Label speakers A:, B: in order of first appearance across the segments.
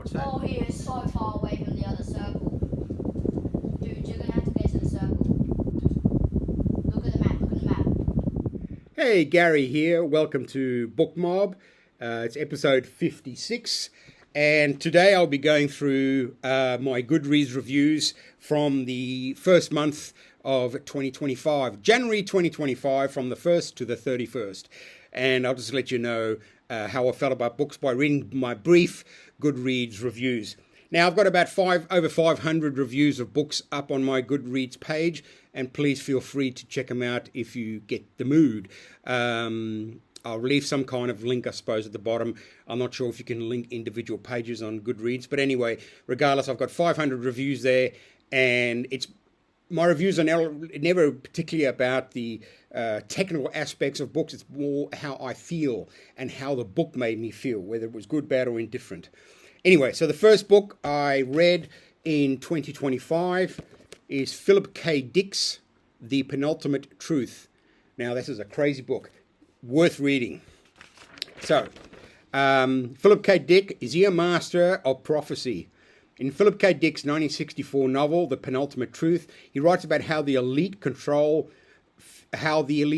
A: What's that?
B: Oh, he is so far away from the other circle. Dude, you're gonna have to get to the circle. Look at the map, look at the map.
A: Hey, Gary here. Welcome to BookMob. It's episode 56. And today I'll be going through my Goodreads reviews from the first month of 2025, January 2025, from the 1st to the 31st. And I'll just let you know how I felt about books by reading my brief Goodreads reviews. Now, I've got about over 500 reviews of books up on my Goodreads page, and please feel free to check them out if you get the mood. I'll leave some kind of link, I suppose, at the bottom. I'm not sure if you can link individual pages on Goodreads, but anyway, regardless, I've got 500 reviews there, and my reviews are never particularly about the technical aspects of books. It's more how I feel and how the book made me feel, whether it was good, bad, or indifferent. Anyway, so the first book I read in 2025 is Philip K. Dick's The Penultimate Truth. Now, this is a crazy book, worth reading. So, Philip K. Dick is a master of prophecy. In Philip K. Dick's 1964 novel, The Penultimate Truth, he writes about how the elite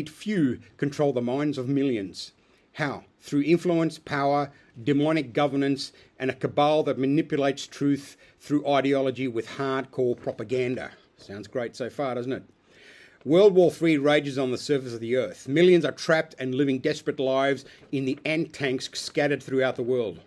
A: few control the minds of millions. How? Through influence, power, demonic governance, and a cabal that manipulates truth through ideology with hardcore propaganda. Sounds great so far, doesn't it? World War III rages on the surface of the earth. Millions are trapped and living desperate lives in the ant tanks scattered throughout the world.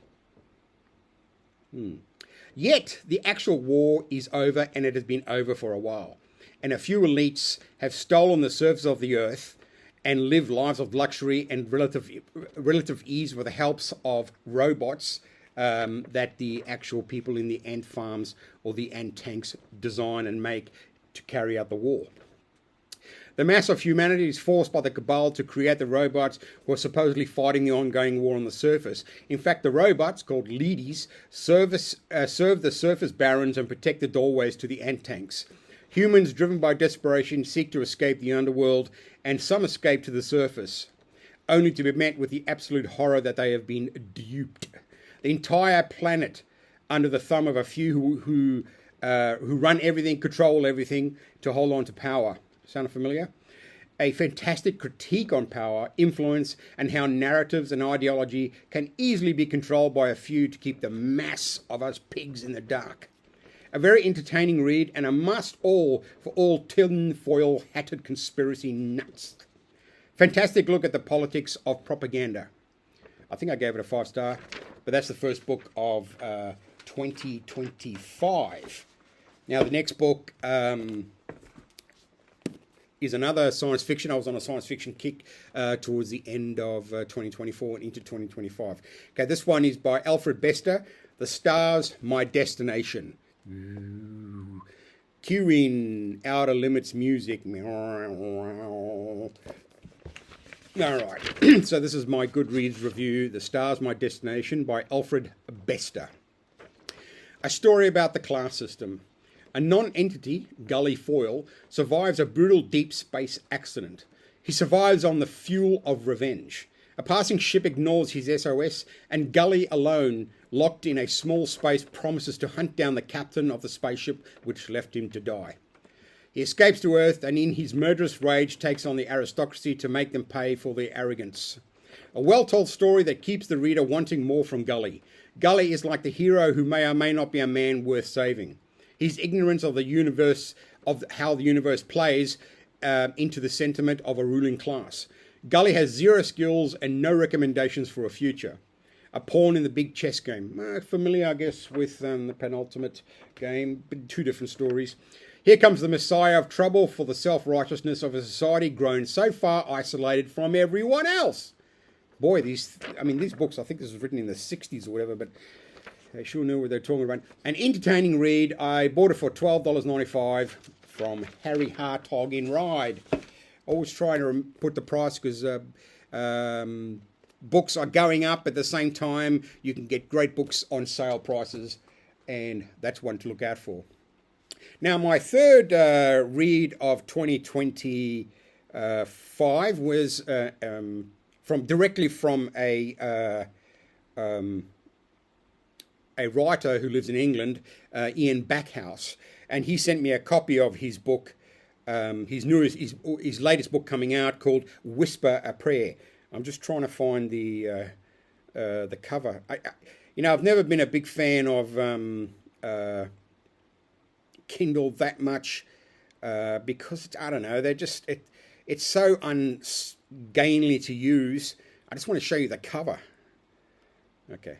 A: Yet, the actual war is over, and it has been over for a while. And a few elites have stolen the surface of the earth and live lives of luxury and relative ease with the help of robots that the actual people in the ant farms or the ant tanks design and make to carry out the war. The mass of humanity is forced by the cabal to create the robots who are supposedly fighting the ongoing war on the surface. In fact, the robots, called leadies, serve the surface barons and protect the doorways to the ant tanks. Humans, driven by desperation, seek to escape the underworld, and some escape to the surface, only to be met with the absolute horror that they have been duped. The entire planet under the thumb of a few who run everything, control everything, to hold on to power. Sound familiar? A fantastic critique on power, influence, and how narratives and ideology can easily be controlled by a few to keep the mass of us pigs in the dark. A very entertaining read and a must-all for all tin-foil-hatted conspiracy nuts. Fantastic look at the politics of propaganda. I think I gave it a 5-star, but that's the first book of 2025. Now, the next book is another science fiction. I was on a science fiction kick towards the end of 2024 and into 2025. Okay, this one is by Alfred Bester, The Stars, My Destination. Ooh. Cue in Outer Limits music. All right, so this is my Goodreads review, The Stars, My Destination by Alfred Bester. A story about the class system. A non-entity, Gully Foyle, survives a brutal deep space accident. He survives on the fuel of revenge. A passing ship ignores his SOS, and Gully, alone, locked in a small space, promises to hunt down the captain of the spaceship which left him to die. He escapes to Earth, and in his murderous rage takes on the aristocracy to make them pay for their arrogance. A well-told story that keeps the reader wanting more from Gully. Gully is like the hero who may or may not be a man worth saving. His ignorance of the universe, of how the universe plays into the sentiment of a ruling class. Gully has zero skills and no recommendations for a future. A pawn in the big chess game. Familiar, I guess, with the penultimate game, but two different stories. Here comes the messiah of trouble for the self-righteousness of a society grown so far isolated from everyone else. Boy, these books, I think this was written in the 60s or whatever, but they sure knew what they were talking about. An entertaining read. I bought it for $12.95 from Harry Hartog in Ride. Always trying to put the price because books are going up at the same time. You can get great books on sale prices, and that's one to look out for. Now, my third read of 2025 was directly from a a writer who lives in England, Ian Backhouse, and he sent me a copy of his book, his latest book coming out called Whisper a Prayer. I'm just trying to find the cover. I've never been a big fan of Kindle that much because I don't know. It's so ungainly to use. I just want to show you the cover. Okay,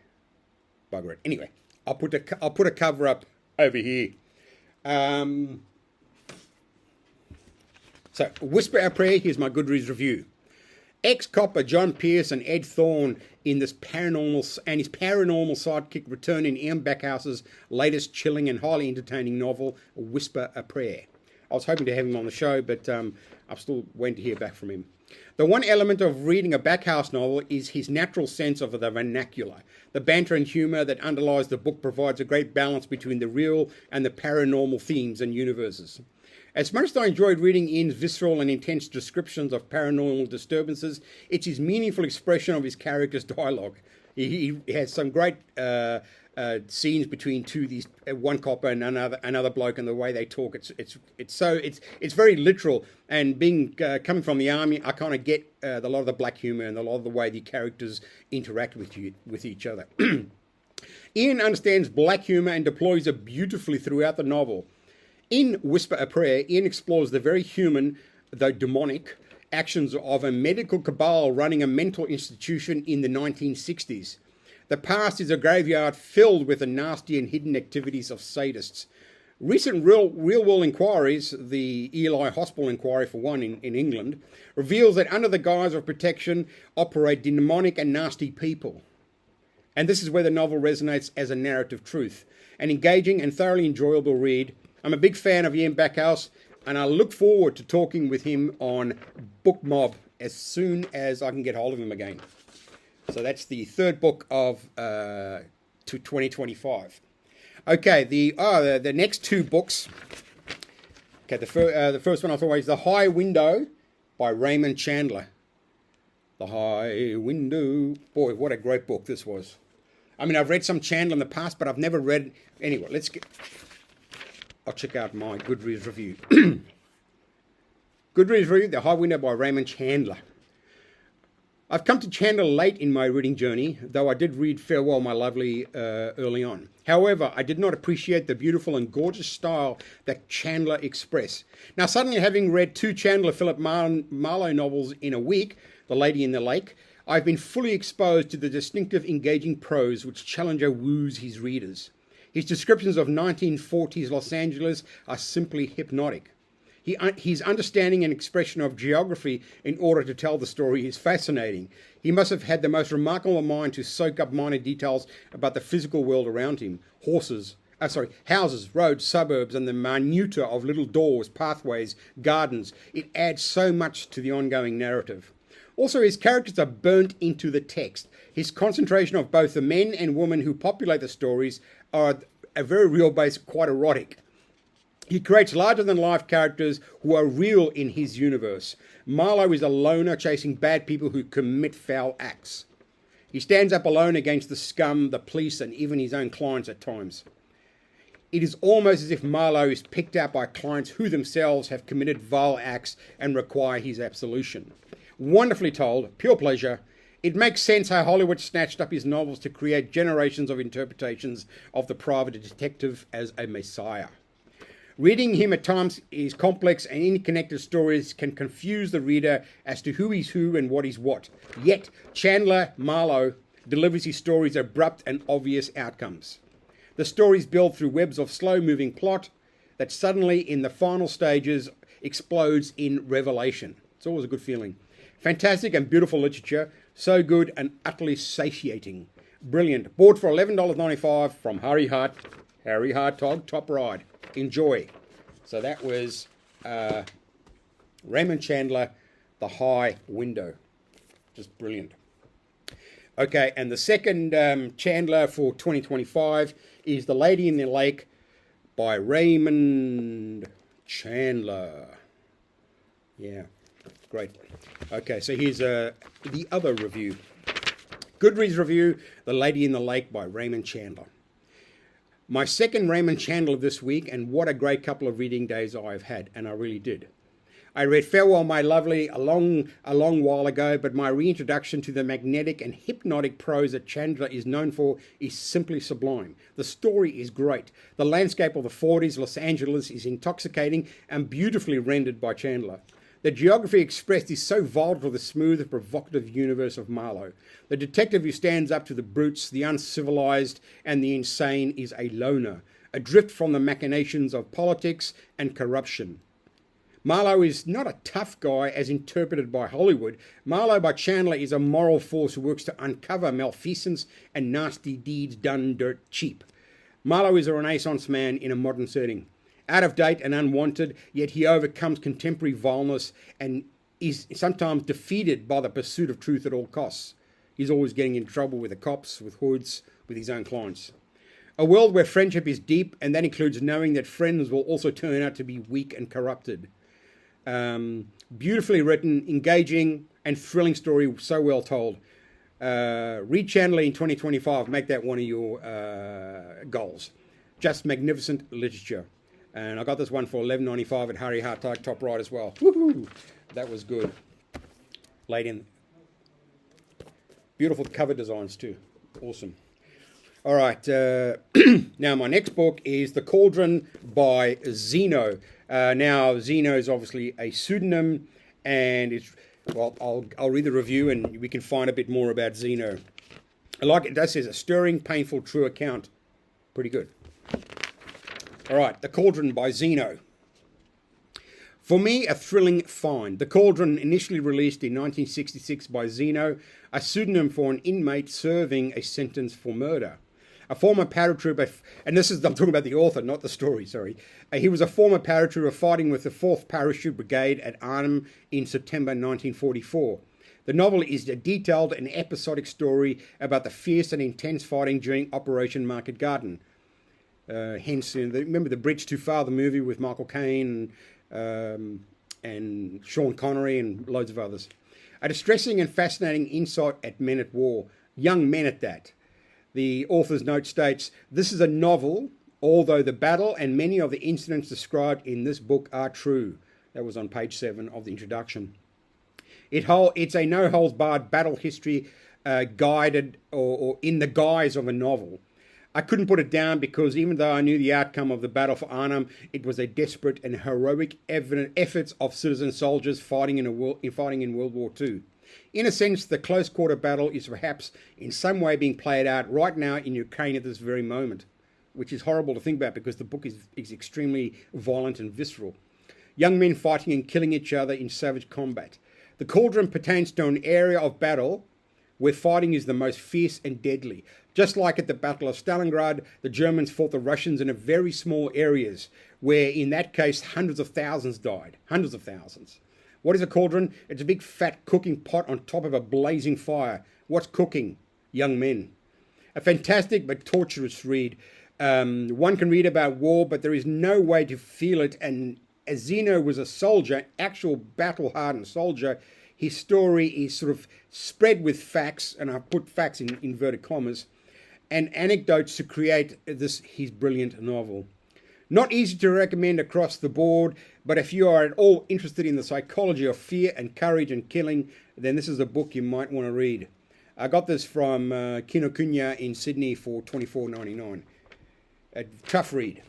A: bugger it. Anyway, I'll put a cover up over here. So, Whisper a Prayer. Here's my Goodreads review. Ex-copper John Pierce and Ed Thorne in this paranormal sidekick return in Ian Backhouse's latest chilling and highly entertaining novel, Whisper a Prayer. I was hoping to have him on the show, but I'm still waiting to hear back from him. The one element of reading a Backhouse novel is his natural sense of the vernacular. The banter and humour that underlies the book provides a great balance between the real and the paranormal themes and universes. As much as I enjoyed reading Ian's visceral and intense descriptions of paranormal disturbances, it's his meaningful expression of his character's dialogue. He has some great scenes between one copper and another bloke, and the way they talk, it's very literal. And coming from the army, I kind of get a lot of the black humour and a lot of the way the characters interact with each other. Ian understands black humour and deploys it beautifully throughout the novel. In Whisper a Prayer, Ian explores the very human, though demonic, actions of a medical cabal running a mental institution in the 1960s. The past is a graveyard filled with the nasty and hidden activities of sadists. Recent real-world inquiries, the Ely Hospital inquiry for one in England, reveals that under the guise of protection operate demonic and nasty people. And this is where the novel resonates as a narrative truth. An engaging and thoroughly enjoyable read. I'm a big fan of Ian Backhouse, and I look forward to talking with him on BookMob as soon as I can get hold of him again. So that's the third book of 2025. Okay, the next two books. Okay, the first one I thought was The High Window by Raymond Chandler. The High Window. Boy, what a great book this was. I mean, I've read some Chandler in the past, but I've never read... Anyway, I'll check out my Goodreads review. Goodreads review, The High Window by Raymond Chandler. I've come to Chandler late in my reading journey, though I did read Farewell My Lovely early on. However, I did not appreciate the beautiful and gorgeous style that Chandler expressed. Now, suddenly having read two Chandler Philip Marlowe novels in a week, The Lady in the Lake, I've been fully exposed to the distinctive, engaging prose which Chandler woos his readers. His descriptions of 1940s Los Angeles are simply hypnotic. His understanding and expression of geography in order to tell the story is fascinating. He must have had the most remarkable mind to soak up minor details about the physical world around him. Houses, roads, suburbs, and the minutiae of little doors, pathways, gardens. It adds so much to the ongoing narrative. Also, his characters are burnt into the text. His concentration of both the men and women who populate the stories are a very real base, quite erotic. He creates larger-than-life characters who are real in his universe. Marlowe is a loner chasing bad people who commit foul acts. He stands up alone against the scum, the police, and even his own clients at times. It is almost as if Marlowe is picked out by clients who themselves have committed vile acts and require his absolution. Wonderfully told, pure pleasure. It makes sense how Hollywood snatched up his novels to create generations of interpretations of the private detective as a messiah. Reading him at times, his complex and interconnected stories can confuse the reader as to who is who and what is what. Yet, Chandler Marlowe delivers his stories abrupt and obvious outcomes. The stories build through webs of slow-moving plot that suddenly, in the final stages, explodes in revelation. It's always a good feeling. Fantastic and beautiful literature. So good and utterly satiating. Brilliant. Bought for $11.95 from Harry Hart Tog Top Ride. Enjoy. So that was Raymond Chandler, The High Window. Just brilliant. Okay, and the second Chandler for 2025 is The Lady in the Lake by Raymond Chandler. Yeah, great. Okay, so here's the other review. Goodreads review, The Lady in the Lake by Raymond Chandler. My second Raymond Chandler this week, and what a great couple of reading days I've had, and I really did. I read Farewell My Lovely a long while ago, but my reintroduction to the magnetic and hypnotic prose that Chandler is known for is simply sublime. The story is great. The landscape of the 40s Los Angeles is intoxicating and beautifully rendered by Chandler. The geography expressed is so volatile to the smooth and provocative universe of Marlowe. The detective who stands up to the brutes, the uncivilized, and the insane is a loner, adrift from the machinations of politics and corruption. Marlowe is not a tough guy as interpreted by Hollywood. Marlowe by Chandler is a moral force who works to uncover malfeasance and nasty deeds done dirt cheap. Marlowe is a Renaissance man in a modern setting. Out of date and unwanted, yet he overcomes contemporary vileness and is sometimes defeated by the pursuit of truth at all costs. He's always getting in trouble with the cops, with hoods, with his own clients. A world where friendship is deep, and that includes knowing that friends will also turn out to be weak and corrupted. Beautifully written, engaging, and thrilling story, so well told. Read Chandler in 2025. Make that one of your goals. Just magnificent literature. And I got this one for $11.95 at Harry Hartog, top right as well. Woohoo! That was good. Laid in. Beautiful cover designs too. Awesome. All right. Now my next book is The Cauldron by Zeno. Now Zeno is obviously a pseudonym, and it's, well, I'll read the review and we can find a bit more about Zeno. I like it. It does say a stirring, painful, true account. Pretty good. All right, The Cauldron by Zeno. For me, a thrilling find. The Cauldron, initially released in 1966 by Zeno, a pseudonym for an inmate serving a sentence for murder. A former paratrooper, and this is, I'm talking about the author, not the story, sorry. He was a former paratrooper fighting with the 4th Parachute Brigade at Arnhem in September 1944. The novel is a detailed and episodic story about the fierce and intense fighting during Operation Market Garden. Hence, remember The Bridge Too Far, the movie with Michael Caine and Sean Connery and loads of others. A distressing and fascinating insight at men at war, young men at that. The author's note states, this is a novel, although the battle and many of the incidents described in this book are true. That was on page 7 of the introduction. It's a no-holds-barred battle history guided or in the guise of a novel. I couldn't put it down because even though I knew the outcome of the battle for Arnhem, it was a desperate and heroic efforts of citizen soldiers fighting in World War II. In a sense, the close-quarter battle is perhaps in some way being played out right now in Ukraine at this very moment, which is horrible to think about because the book is extremely violent and visceral. Young men fighting and killing each other in savage combat. The Cauldron pertains to an area of battle where fighting is the most fierce and deadly. Just like at the Battle of Stalingrad, the Germans fought the Russians in a very small areas, where in that case hundreds of thousands died. Hundreds of thousands. What is a cauldron? It's a big fat cooking pot on top of a blazing fire. What's cooking? Young men. A fantastic but torturous read. One can read about war, but there is no way to feel it. And as Zeno was a soldier, actual battle-hardened soldier, his story is sort of spread with facts, and I put facts in inverted commas, and anecdotes to create his brilliant novel. Not easy to recommend across the board, but if you are at all interested in the psychology of fear and courage and killing, then this is a book you might want to read. I got this from Kinokuniya in Sydney for $24.99. A tough read.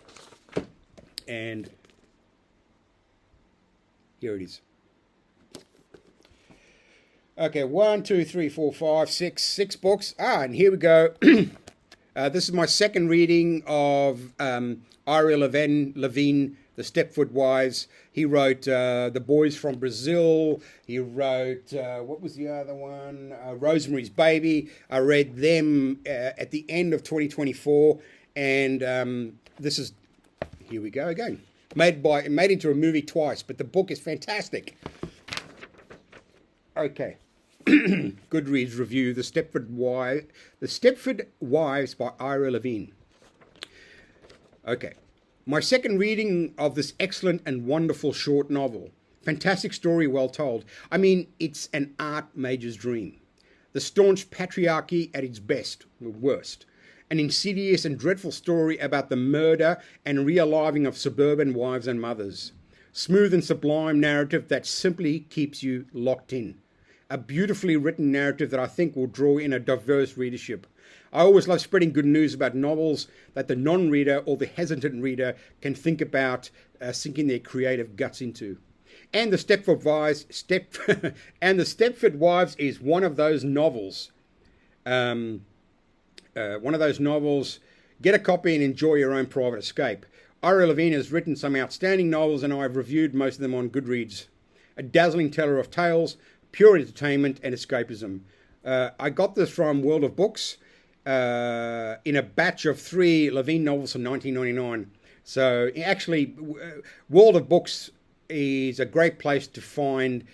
A: And here it is. Okay, 1, 2, 3, 4, 5, 6 books. And here we go. This is my second reading of Ira Levine, The Stepford Wives. He wrote The Boys from Brazil. He wrote, what was the other one? Rosemary's Baby. I read them at the end of 2024. And this is, here we go again. Made into a movie twice, but the book is fantastic. Okay. Goodreads review, The Stepford Wives by Ira Levine. Okay. My second reading of this excellent and wonderful short novel. Fantastic story, well told. I mean, it's an art major's dream. The staunch patriarchy at its best, or worst. an insidious and dreadful story about the murder and realiving of suburban wives and mothers. Smooth and sublime narrative that simply keeps you locked in. A beautifully written narrative that I think will draw in a diverse readership. I always love spreading good news about novels that the non-reader or the hesitant reader can think about sinking their creative guts into. And the Stepford Wives is one of those novels. One of those novels. Get a copy and enjoy your own private escape. Ira Levine has written some outstanding novels, and I've reviewed most of them on Goodreads. A dazzling teller of tales, pure entertainment and escapism. I got this from World of Books in a batch of 3 Levine novels from 1999. So actually, World of Books is a great place to find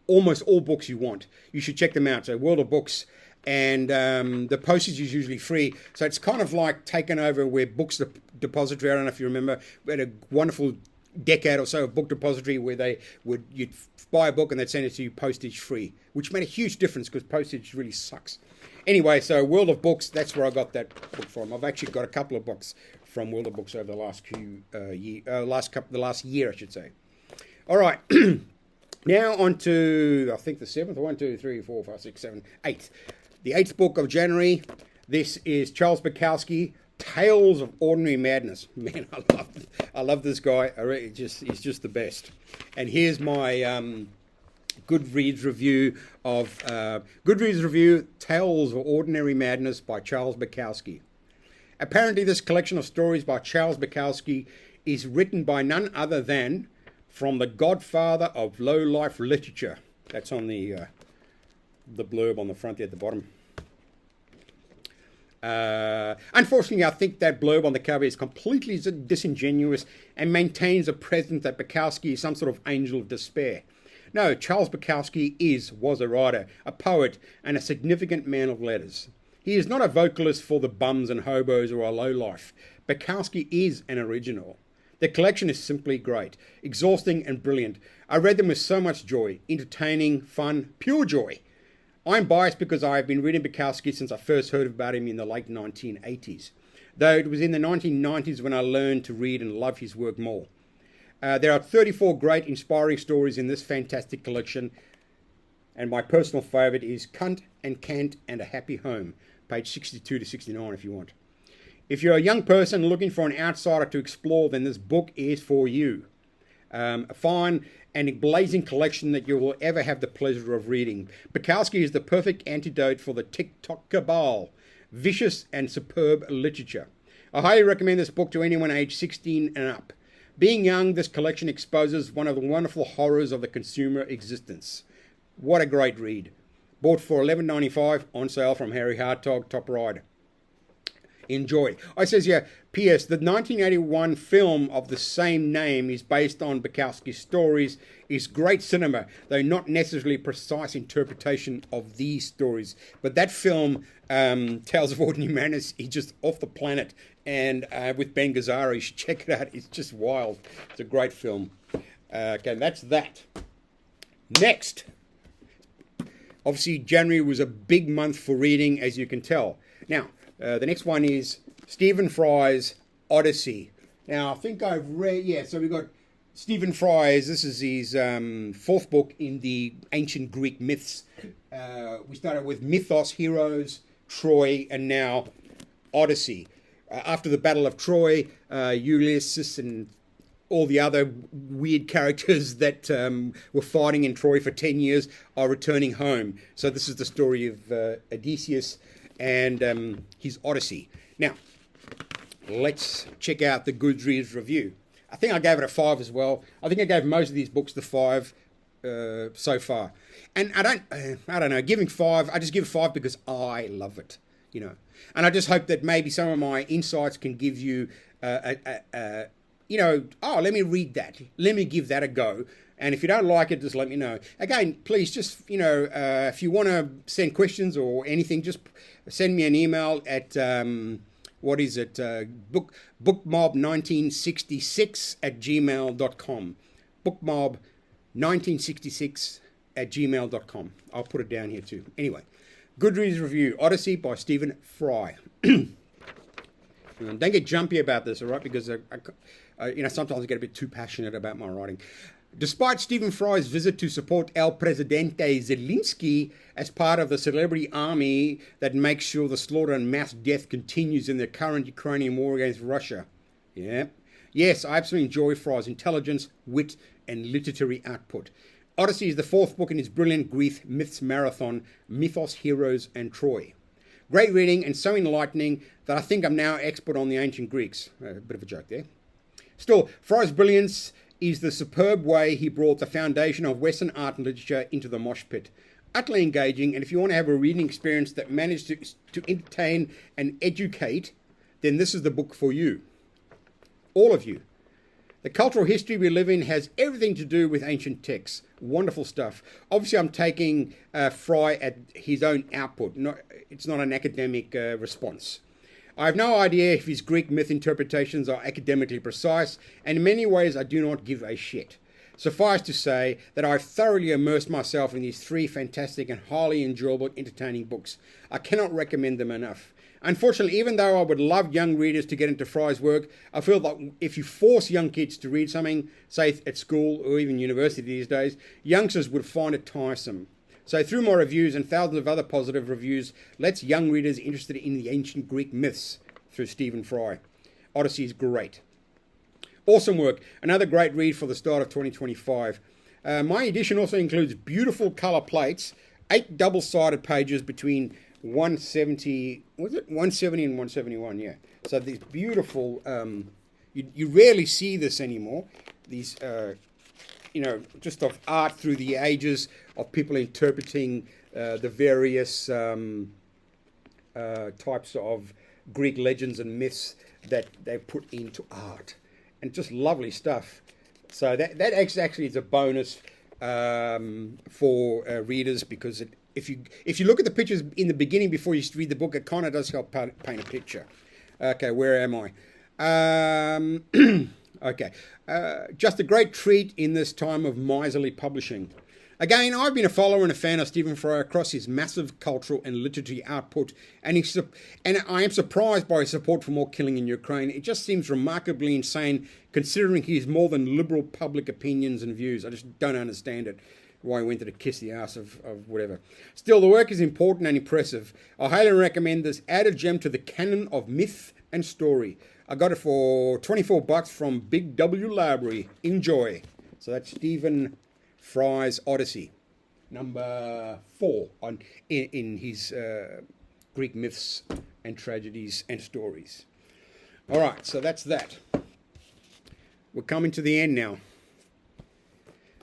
A: almost all books you want. You should check them out. So World of Books, and the postage is usually free. So it's kind of like taken over where Books Depository. I don't know if you remember, we had a wonderful decade or so of Book Depository where you'd buy a book and they'd send it to you postage free, which made a huge difference because postage really sucks. Anyway, so World of Books, that's where I got that book from. I've actually got a couple of books from World of Books over the last year, I should say. All right, now on to, I think, the 7th. 1, 2, 3, 4, 5, 6, 7, 8. The 8th book of January. This is Charles Bukowski, Tales of Ordinary Madness. Man, I love this guy. He's just the best. And here's my Goodreads review of Tales of Ordinary Madness by Charles Bukowski. Apparently, this collection of stories by Charles Bukowski is written by none other than from the godfather of low-life literature. That's on the blurb on the front there at the bottom. Unfortunately, I think that blurb on the cover is completely disingenuous and maintains a presence that Bukowski is some sort of angel of despair. No, Charles Bukowski was a writer, a poet, and a significant man of letters. He is not a vocalist for the bums and hobos or a lowlife. Bukowski is an original. The collection is simply great, exhausting and brilliant. I read them with so much joy, entertaining, fun, pure joy. I'm biased because I have been reading Bukowski since I first heard about him in the late 1980s, though it was in the 1990s when I learned to read and love his work more. There are 34 great, inspiring stories in this fantastic collection, and my personal favourite is Cunt and Cant and a Happy Home, page 62 to 69 if you want. If you're a young person looking for an outsider to explore, then this book is for you. A fine and blazing collection that you will ever have the pleasure of reading. Bukowski is the perfect antidote for the TikTok cabal, vicious and superb literature. I highly recommend this book to anyone aged 16 and up. Being young, this collection exposes one of the wonderful horrors of the consumer existence. What a great read. Bought for $11.95 on sale from Harry Hartog, top rider. Enjoy. I says here, P.S. The 1981 film of the same name is based on Bukowski's stories, is great cinema, though not necessarily precise interpretation of these stories. But that film, Tales of Ordinary Madness, is just off the planet. And with Ben Gazzara, you should check it out. It's just wild. It's a great film. Okay, that's that. Next. Obviously, January was a big month for reading, as you can tell. Now, the next one is Stephen Fry's Odyssey. Now, I think I've read, so we've got Stephen Fry's, this is his 4th book in the ancient Greek myths. We started with Mythos, Heroes, Troy, and now Odyssey. After the Battle of Troy, Ulysses and all the other weird characters that were fighting in Troy for 10 years are returning home. So this is the story of Odysseus and his Odyssey. Now, let's check out the Goodreads review. I think I gave it a 5 as well. I think I gave most of these books the 5 so far. And I don't know, giving 5, I just give 5 because I love it, you know. And I just hope that maybe some of my insights can give you, you know, oh, let me read that. Let me give that a go. And if you don't like it, just let me know. Again, please just, you know, if you want to send questions or anything, just send me an email at, what is it, bookmob1966@gmail.com. Bookmob1966@gmail.com. I'll put it down here too. Anyway, Goodreads review, Odyssey by Stephen Fry. Don't get jumpy about this, all right? Because sometimes I get a bit too passionate about my writing. Despite Stephen Fry's visit to support El Presidente Zelensky as part of the celebrity army that makes sure the slaughter and mass death continues in the current Ukrainian war against Russia. Yeah. Yes, I absolutely enjoy Fry's intelligence, wit, and literary output. Odyssey is the fourth book in his brilliant Greek myths marathon, Mythos, Heroes, and Troy. Great reading and so enlightening that I think I'm now expert on the ancient Greeks. A bit of a joke there. Still, Fry's brilliance is the superb way he brought the foundation of Western art and literature into the mosh pit. Utterly engaging, and if you want to have a reading experience that managed to entertain and educate, then this is the book for you. All of you. The cultural history we live in has everything to do with ancient texts. Wonderful stuff. Obviously, I'm taking Fry at his own output. It's not an academic response. I have no idea if his Greek myth interpretations are academically precise, and in many ways I do not give a shit. Suffice to say that I've thoroughly immersed myself in these three fantastic and highly enjoyable, entertaining books. I cannot recommend them enough. Unfortunately, even though I would love young readers to get into Fry's work, I feel that if you force young kids to read something, say at school or even university these days, youngsters would find it tiresome. So through my reviews and thousands of other positive reviews, let's young readers interested in the ancient Greek myths through Stephen Fry. Odyssey is great. Awesome work. Another great read for the start of 2025. My edition also includes beautiful colour plates, 8 double-sided pages between 170, was it 170 and 171? Yeah. So these beautiful. You rarely see this anymore. These, just of art through the ages of people interpreting the various types of Greek legends and myths that they put into art, and just lovely stuff. So that actually is a bonus for readers, because if you look at the pictures in the beginning before you read the book, it kind of does help paint a picture. Okay, where am I? Okay, just a great treat in this time of miserly publishing. Again, I've been a follower and a fan of Stephen Fry across his massive cultural and literary output, and I am surprised by his support for more killing in Ukraine. It just seems remarkably insane, considering his more than liberal public opinions and views. I just don't understand it, why he went to kiss the ass of whatever. Still, the work is important and impressive. I highly recommend this added gem to the canon of myth and story. I got it for $24 from Big W Library. Enjoy. So that's Stephen Fry's Odyssey, number 4 in his Greek myths and tragedies and stories. All right, so that's that. We're coming to the end now.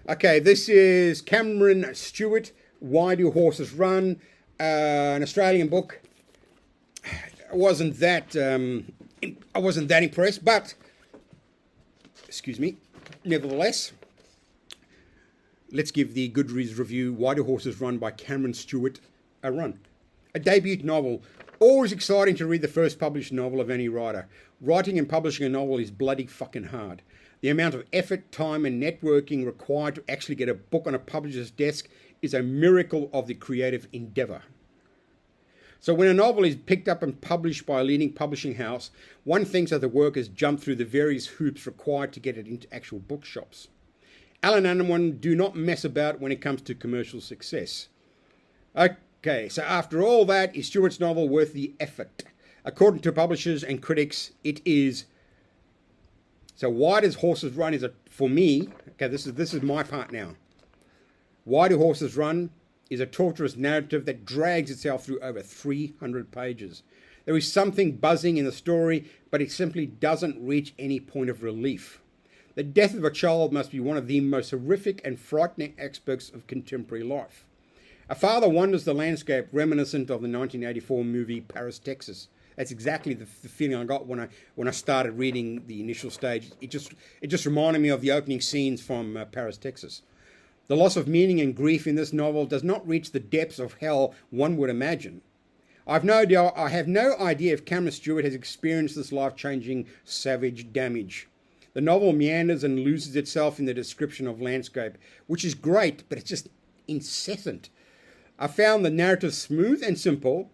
A: Okay, this is Cameron Stewart, Why Do Horses Run? An Australian book. I wasn't that impressed, but excuse me. Nevertheless, let's give the Goodreads review, Why Do Horses Run by Cameron Stewart, a run. A debut novel. Always exciting to read the first published novel of any writer. Writing and publishing a novel is bloody fucking hard. The amount of effort, time and networking required to actually get a book on a publisher's desk is a miracle of the creative endeavour. So when a novel is picked up and published by a leading publishing house, one thinks that the work has jumped through the various hoops required to get it into actual bookshops. Alan Unwin do not mess about when it comes to commercial success. Okay, so after all that, is Stewart's novel worth the effort? According to publishers and critics, it is. So Why Does Horses Run is for me, okay, this is my part now. Why Do Horses Run is a torturous narrative that drags itself through over 300 pages. There is something buzzing in the story, but it simply doesn't reach any point of relief. The death of a child must be one of the most horrific and frightening aspects of contemporary life. A father wanders the landscape reminiscent of the 1984 movie Paris, Texas. That's exactly the feeling I got when I started reading the initial stage. It just reminded me of the opening scenes from Paris, Texas. The loss of meaning and grief in this novel does not reach the depths of hell one would imagine. I have no idea if Cameron Stewart has experienced this life-changing, savage damage. The novel meanders and loses itself in the description of landscape, which is great, but it's just incessant. I found the narrative smooth and simple,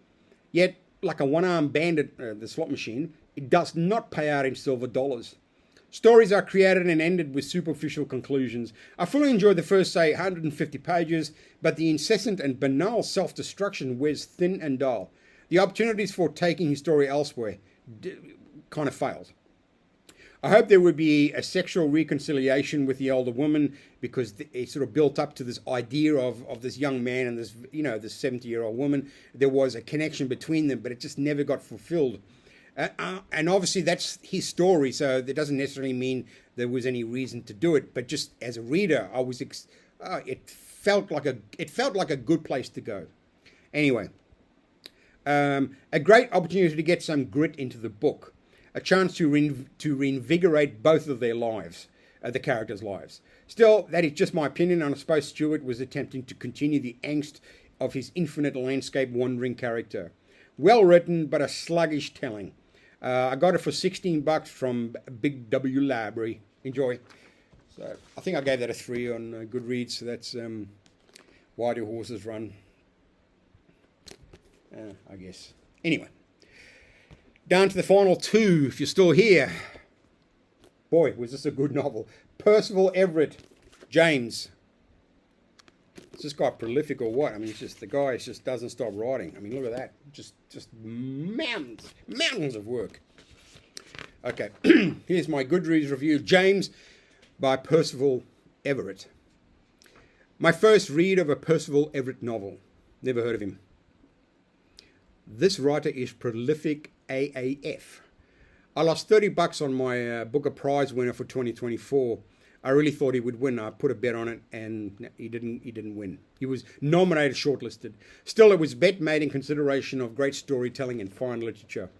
A: yet like a one-armed bandit, the slot machine, it does not pay out in silver dollars. Stories are created and ended with superficial conclusions. I fully enjoyed the first, say, 150 pages, but the incessant and banal self-destruction wears thin and dull. The opportunities for taking his story elsewhere kind of failed. I hope there would be a sexual reconciliation with the older woman, because it sort of built up to this idea of this young man and this, this 70-year-old woman. There was a connection between them, but it just never got fulfilled. And obviously that's his story, so that doesn't necessarily mean there was any reason to do it. But just as a reader, I was it felt like a good place to go. Anyway, a great opportunity to get some grit into the book, a chance to reinvigorate both of their lives, the characters' lives. Still, that is just my opinion, and I suppose Stewart was attempting to continue the angst of his infinite landscape wandering character. Well written, but a sluggish telling. I got it for $16 from Big W Library. Enjoy. So I think I gave that a 3 on Goodreads. So that's Why Do Horses Run? I guess. Anyway, down to the final 2. If you're still here, boy, was this a good novel. Percival Everett, James. Is this guy prolific or what? I mean, it's just the guy just doesn't stop writing. I mean, look at that. Just mountains of work. Okay, here's my Goodreads review. James by Percival Everett. My first read of a Percival Everett novel. Never heard of him. This writer is prolific AAF. I lost $30 on my Booker Prize winner for 2024. I really thought he would win. I put a bet on it, and he didn't win. He was nominated, shortlisted. Still, it was a bet made in consideration of great storytelling and fine literature.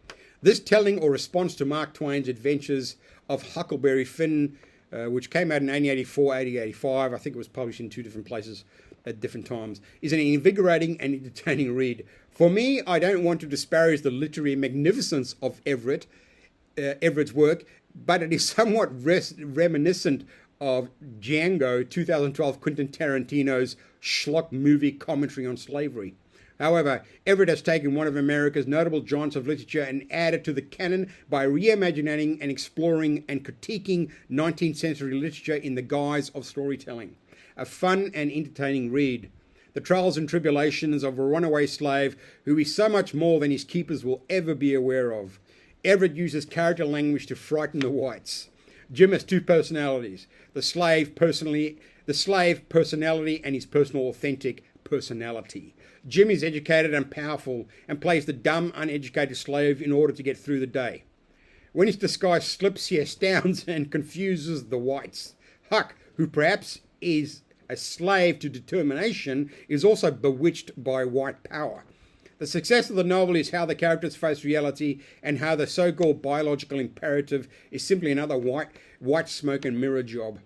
A: This telling or response to Mark Twain's Adventures of Huckleberry Finn, which came out in 1884, 1885, I think it was published in 2 different places at different times, is an invigorating and entertaining read. For me, I don't want to disparage the literary magnificence of Everett's work, but it is somewhat reminiscent of Django, 2012 Quentin Tarantino's schlock movie commentary on slavery. However, Everett has taken one of America's notable giants of literature and added to the canon by reimagining and exploring and critiquing 19th century literature in the guise of storytelling. A fun and entertaining read. The trials and tribulations of a runaway slave who is so much more than his keepers will ever be aware of. Everett uses character language to frighten the whites. Jim has 2 personalities, the slave personality and his personal authentic personality. Jim is educated and powerful and plays the dumb, uneducated slave in order to get through the day. When his disguise slips, he astounds and confuses the whites. Huck, who perhaps is a slave to determination, is also bewitched by white power. The success of the novel is how the characters face reality and how the so-called biological imperative is simply another white smoke and mirror job.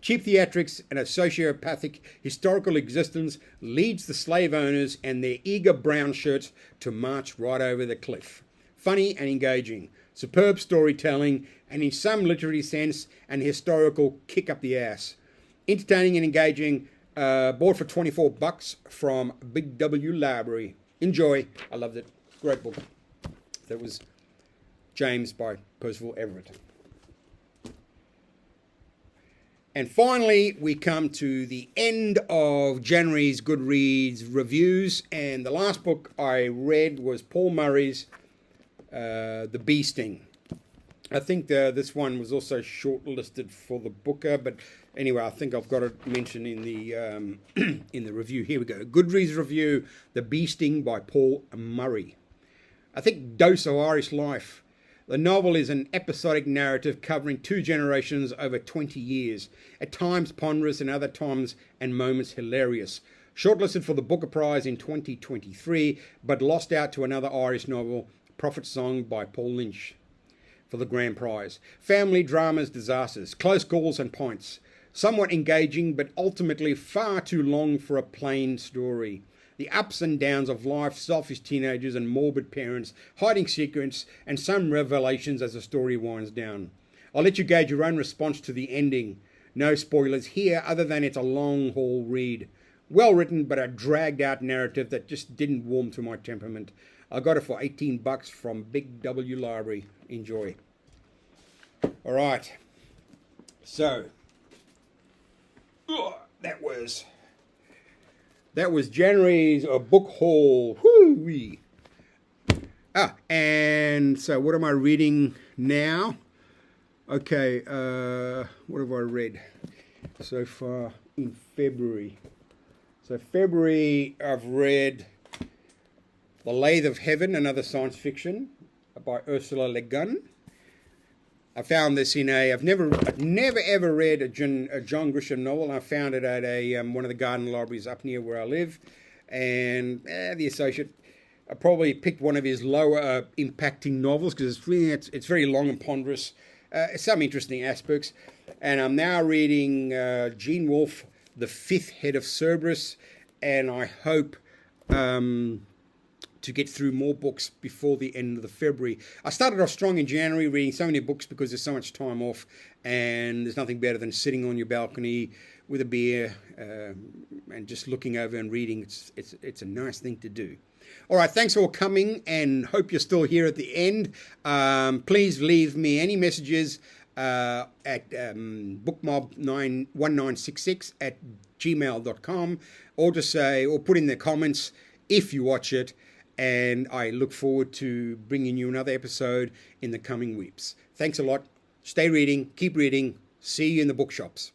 A: Cheap theatrics and a sociopathic historical existence leads the slave owners and their eager brown shirts to march right over the cliff. Funny and engaging, superb storytelling, and in some literary sense, an historical kick up the ass. Entertaining and engaging, bought for $24 from Big W Library. Enjoy. I loved it. Great book. That was James by Percival Everett. And finally, we come to the end of January's Goodreads reviews. And the last book I read was Paul Murray's The Bee Sting. I think this one was also shortlisted for the Booker, but anyway, I think I've got it mentioned in the in the review. Here we go. Goodreads review, The Bee Sting by Paul Murray. I think dose of Irish life. The novel is an episodic narrative covering 2 generations over 20 years, at times ponderous and other times and moments hilarious. Shortlisted for the Booker Prize in 2023, but lost out to another Irish novel, Prophet Song by Paul Lynch, for the grand prize. Family dramas, disasters, close calls and pints. Somewhat engaging, but ultimately far too long for a plain story. The ups and downs of life, selfish teenagers and morbid parents, hiding secrets, and some revelations as the story winds down. I'll let you gauge your own response to the ending. No spoilers here, other than it's a long haul read. well written, but a dragged out narrative that just didn't warm to my temperament. I got it for $18 from Big W Library. Enjoy. All right. So that was January's book haul. Woo-wee. And so what am I reading now? Okay, what have I read so far in February? So February, I've read The Lathe of Heaven, another science fiction by Ursula Le Guin. I found this in I've never ever read a John Grisham novel. I found it at one of the garden libraries up near where I live, and the associate. I probably picked one of his lower impacting novels because it's very long and ponderous. Some interesting aspects, and I'm now reading Gene Wolfe, The Fifth Head of Cerberus, and I hope to get through more books before the end of the February. I started off strong in January, reading so many books because there's so much time off, and there's nothing better than sitting on your balcony with a beer and just looking over and reading. It's a nice thing to do. All right, thanks for coming, and hope you're still here at the end. Please leave me any messages at bookmob1966 at gmail.com, or just say, or put in the comments if you watch it, and I look forward to bringing you another episode in the coming weeks. Thanks a lot. Stay reading, keep reading. See you in the bookshops.